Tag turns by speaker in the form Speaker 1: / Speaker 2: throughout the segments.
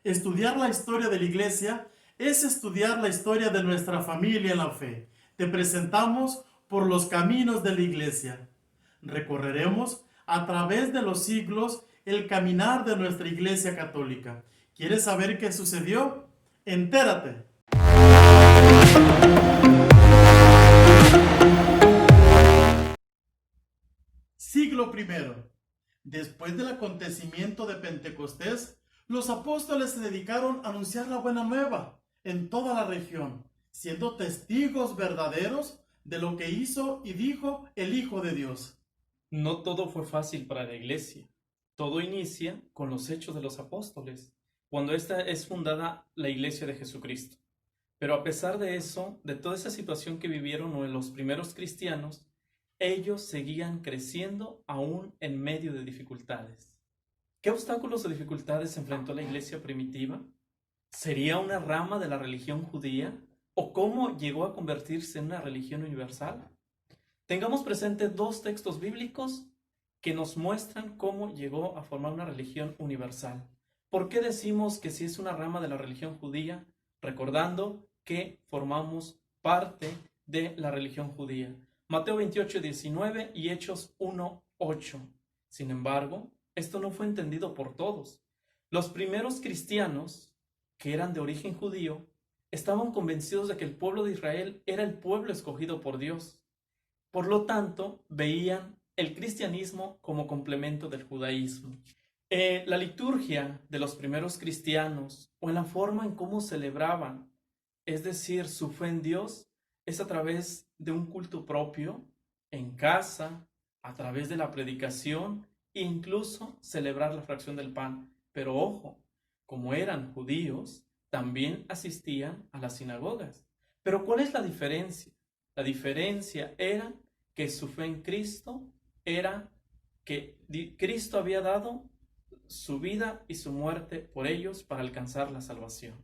Speaker 1: Estudiar la historia de la iglesia es estudiar la historia de nuestra familia en la fe. Te presentamos por los caminos de la iglesia. Recorreremos a través de los siglos el caminar de nuestra iglesia católica. ¿Quieres saber qué sucedió? Entérate. Siglo primero. Después del acontecimiento de Pentecostés, los apóstoles se dedicaron a anunciar la buena nueva en toda la región, siendo testigos verdaderos de lo que hizo y dijo el Hijo de Dios.
Speaker 2: No todo fue fácil para la iglesia. Todo inicia con los Hechos de los Apóstoles, cuando esta es fundada la Iglesia de Jesucristo. Pero a pesar de eso, de toda esa situación que vivieron los primeros cristianos, ellos seguían creciendo aún en medio de dificultades. ¿Qué obstáculos o dificultades enfrentó la iglesia primitiva? ¿Sería una rama de la religión judía? ¿O cómo llegó a convertirse en una religión universal? Tengamos presente dos textos bíblicos que nos muestran cómo llegó a formar una religión universal. ¿Por qué decimos que sí es una rama de la religión judía? Recordando que formamos parte de la religión judía. Mateo 28:19 y Hechos 1:8. Sin embargo, esto no fue entendido por todos. Los primeros cristianos, que eran de origen judío, estaban convencidos de que el pueblo de Israel era el pueblo escogido por Dios. Por lo tanto, veían el cristianismo como complemento del judaísmo. La liturgia de los primeros cristianos o en la forma en cómo celebraban, es decir, su fe en Dios, es a través de un culto propio, en casa, a través de la predicación e incluso celebrar la fracción del pan. Pero ojo, como eran judíos, también asistían a las sinagogas. Pero ¿cuál es la diferencia? La diferencia era que su fe en Cristo era que Cristo había dado su vida y su muerte por ellos para alcanzar la salvación.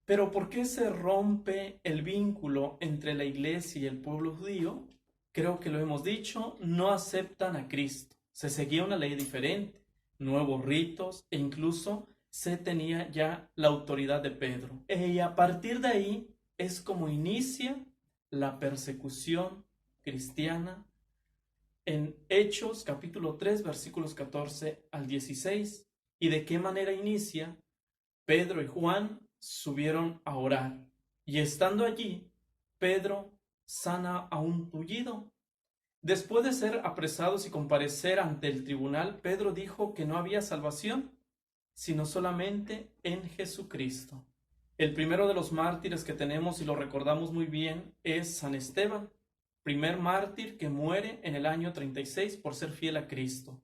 Speaker 2: Pero ¿por qué se rompe el vínculo entre la iglesia y el pueblo judío? Creo que lo hemos dicho, no aceptan a Cristo. Se seguía una ley diferente, nuevos ritos e incluso se tenía ya la autoridad de Pedro. Y a partir de ahí es como inicia la persecución cristiana en Hechos capítulo 3 versículos 14 al 16. ¿Y de qué manera inicia? Pedro y Juan subieron a orar y estando allí, Pedro sana a un tullido. Después de ser apresados y comparecer ante el tribunal, Pedro dijo que no había salvación, sino solamente en Jesucristo. El primero de los mártires que tenemos y lo recordamos muy bien es San Esteban, primer mártir que muere en el año 36 por ser fiel a Cristo.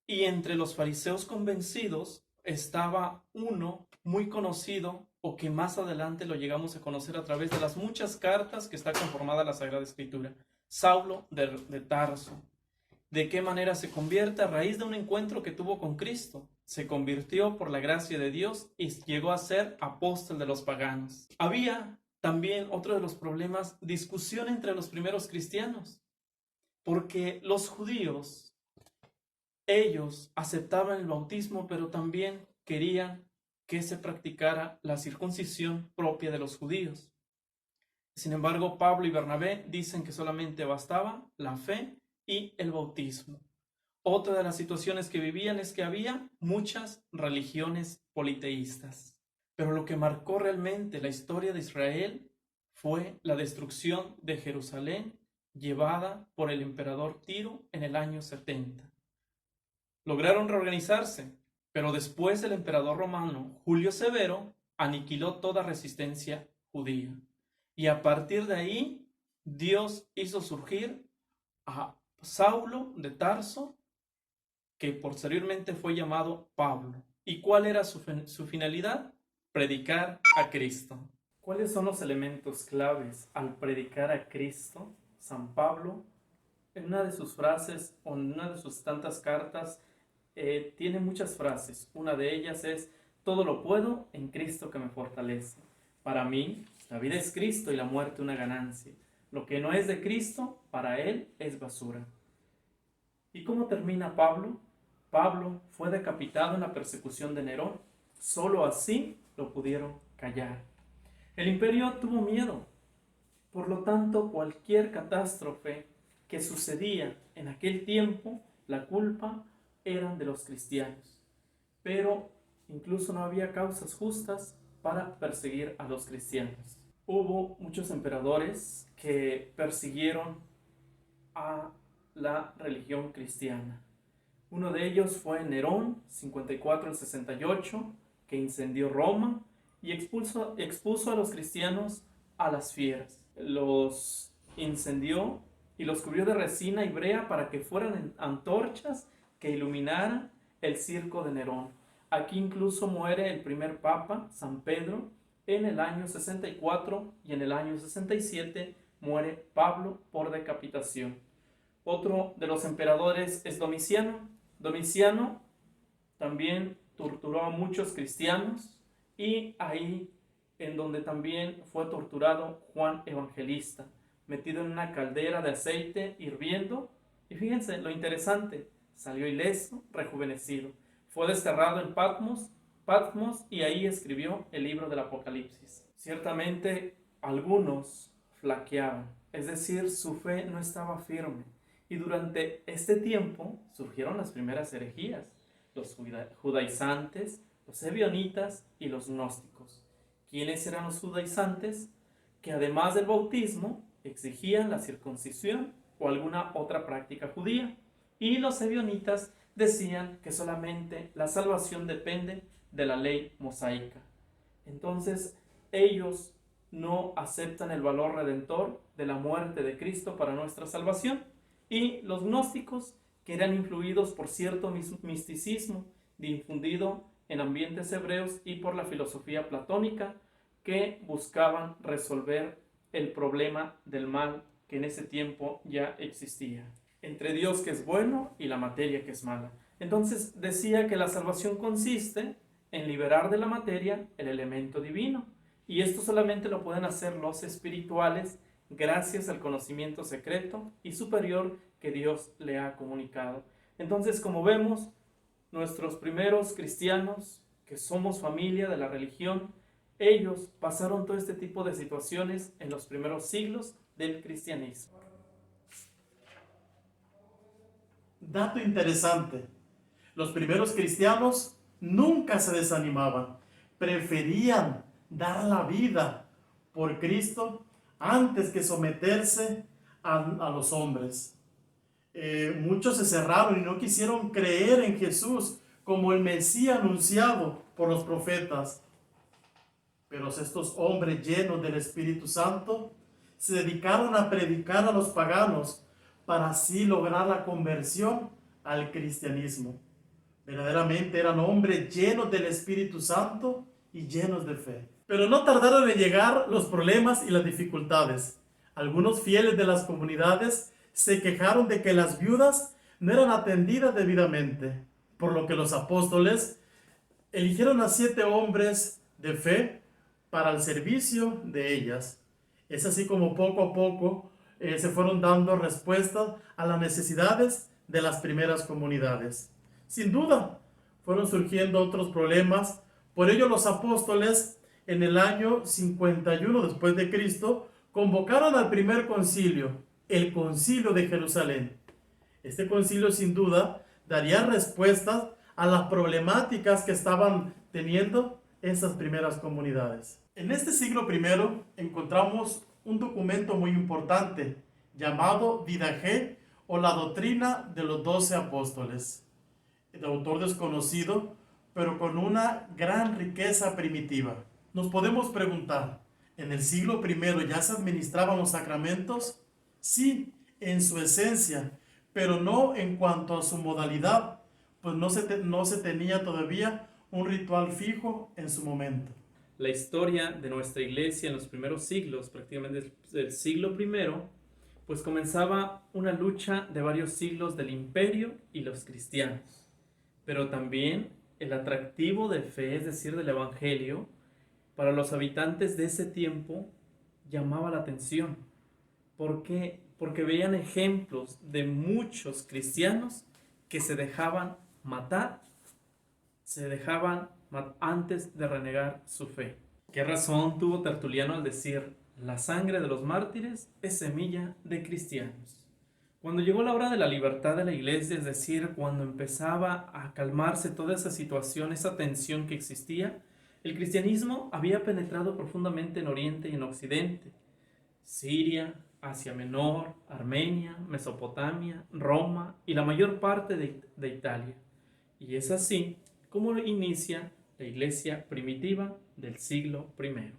Speaker 2: Y entre los fariseos convencidos estaba uno muy conocido o que más adelante lo llegamos a conocer a través de las muchas cartas que está conformada la Sagrada Escritura, Saulo de Tarso. ¿De qué manera se convierte? A raíz de un encuentro que tuvo con Cristo. Se convirtió por la gracia de Dios y llegó a ser apóstol de los paganos. Había también otro de los problemas, discusión entre los primeros cristianos, porque los judíos, ellos aceptaban el bautismo, pero también querían que se practicara la circuncisión propia de los judíos. Sin embargo, Pablo y Bernabé dicen que solamente bastaba la fe y el bautismo. Otra de las situaciones que vivían es que había muchas religiones politeístas. Pero lo que marcó realmente la historia de Israel fue la destrucción de Jerusalén llevada por el emperador Tiro en el año 70. Lograron reorganizarse, pero después el emperador romano Julio Severo aniquiló toda resistencia judía. Y a partir de ahí, Dios hizo surgir a Saulo de Tarso, que posteriormente fue llamado Pablo. ¿Y cuál era su finalidad? Predicar a Cristo. ¿Cuáles son los elementos claves al predicar a Cristo? San Pablo, en una de sus frases o en una de sus tantas cartas, tiene muchas frases. Una de ellas es: todo lo puedo en Cristo que me fortalece. Para mí, la vida es Cristo y la muerte una ganancia. Lo que no es de Cristo, para él es basura. ¿Y cómo termina Pablo? Pablo fue decapitado en la persecución de Nerón. Solo así lo pudieron callar. El imperio tuvo miedo. Por lo tanto, cualquier catástrofe que sucedía en aquel tiempo, la culpa eran de los cristianos. Pero incluso no había causas justas para perseguir a los cristianos. Hubo muchos emperadores que persiguieron a la religión cristiana. Uno de ellos fue Nerón, 54 al 68, que incendió Roma y expuso a los cristianos a las fieras. Los incendió y los cubrió de resina y brea para que fueran antorchas que iluminaran el circo de Nerón. Aquí incluso muere el primer papa, San Pedro, en el año 64, y en el año 67 muere Pablo por decapitación. Otro de los emperadores es Domiciano. Domiciano también torturó a muchos cristianos, y ahí en donde también fue torturado Juan Evangelista, metido en una caldera de aceite hirviendo. Y fíjense lo interesante, salió ileso, rejuvenecido. Fue desterrado en Patmos, y ahí escribió el libro del Apocalipsis. Ciertamente algunos flaqueaban, es decir, su fe no estaba firme. Y durante este tiempo surgieron las primeras herejías, los judaizantes, los ebionitas y los gnósticos. ¿Quiénes eran los judaizantes? Que además del bautismo exigían la circuncisión o alguna otra práctica judía. Y los ebionitas decían que solamente la salvación depende de la ley mosaica. Entonces ellos no aceptan el valor redentor de la muerte de Cristo para nuestra salvación. Y los gnósticos, que eran influidos por cierto misticismo difundido en ambientes hebreos y por la filosofía platónica, que buscaban resolver el problema del mal que en ese tiempo ya existía, entre Dios, que es bueno, y la materia, que es mala. Entonces decía que la salvación consiste en liberar de la materia el elemento divino, y esto solamente lo pueden hacer los espirituales gracias al conocimiento secreto y superior que Dios le ha comunicado. Entonces, como vemos, nuestros primeros cristianos, que somos familia de la religión, ellos pasaron todo este tipo de situaciones en los primeros siglos del cristianismo.
Speaker 1: Dato interesante, los primeros cristianos nunca se desanimaban, preferían dar la vida por Cristo antes que someterse a los hombres. Muchos se cerraron y no quisieron creer en Jesús como el Mesías anunciado por los profetas. Pero estos hombres llenos del Espíritu Santo se dedicaron a predicar a los paganos para así lograr la conversión al cristianismo. Verdaderamente eran hombres llenos del Espíritu Santo y llenos de fe. Pero no tardaron en llegar los problemas y las dificultades. Algunos fieles de las comunidades se quejaron de que las viudas no eran atendidas debidamente, por lo que los apóstoles eligieron a 7 hombres de fe para el servicio de ellas. Es así como poco a poco se fueron dando respuestas a las necesidades de las primeras comunidades. Sin duda, fueron surgiendo otros problemas. Por ello, los apóstoles, en el año 51 después de Cristo, convocaron al primer concilio, el Concilio de Jerusalén. Este concilio, sin duda, daría respuestas a las problemáticas que estaban teniendo esas primeras comunidades. En este siglo I encontramos un documento muy importante llamado Didache, o la doctrina de los 12 apóstoles, de autor desconocido, pero con una gran riqueza primitiva. Nos podemos preguntar, ¿en el siglo I ya se administraban los sacramentos? Sí, en su esencia, pero no en cuanto a su modalidad, pues no se tenía todavía un ritual fijo en su momento.
Speaker 2: La historia de nuestra iglesia en los primeros siglos, prácticamente del siglo I, pues comenzaba una lucha de varios siglos del imperio y los cristianos. Pero también el atractivo de fe, es decir, del evangelio, para los habitantes de ese tiempo llamaba la atención. ¿Por qué? Porque veían ejemplos de muchos cristianos que se dejaban matar, se dejaban antes de renegar su fe. ¿Qué razón tuvo Tertuliano al decir, la sangre de los mártires es semilla de cristianos? Cuando llegó la hora de la libertad de la iglesia, es decir, cuando empezaba a calmarse toda esa situación, esa tensión que existía, el cristianismo había penetrado profundamente en Oriente y en Occidente. Siria, Asia Menor, Armenia, Mesopotamia, Roma y la mayor parte de Italia. Y es así como inicia la iglesia primitiva del siglo I.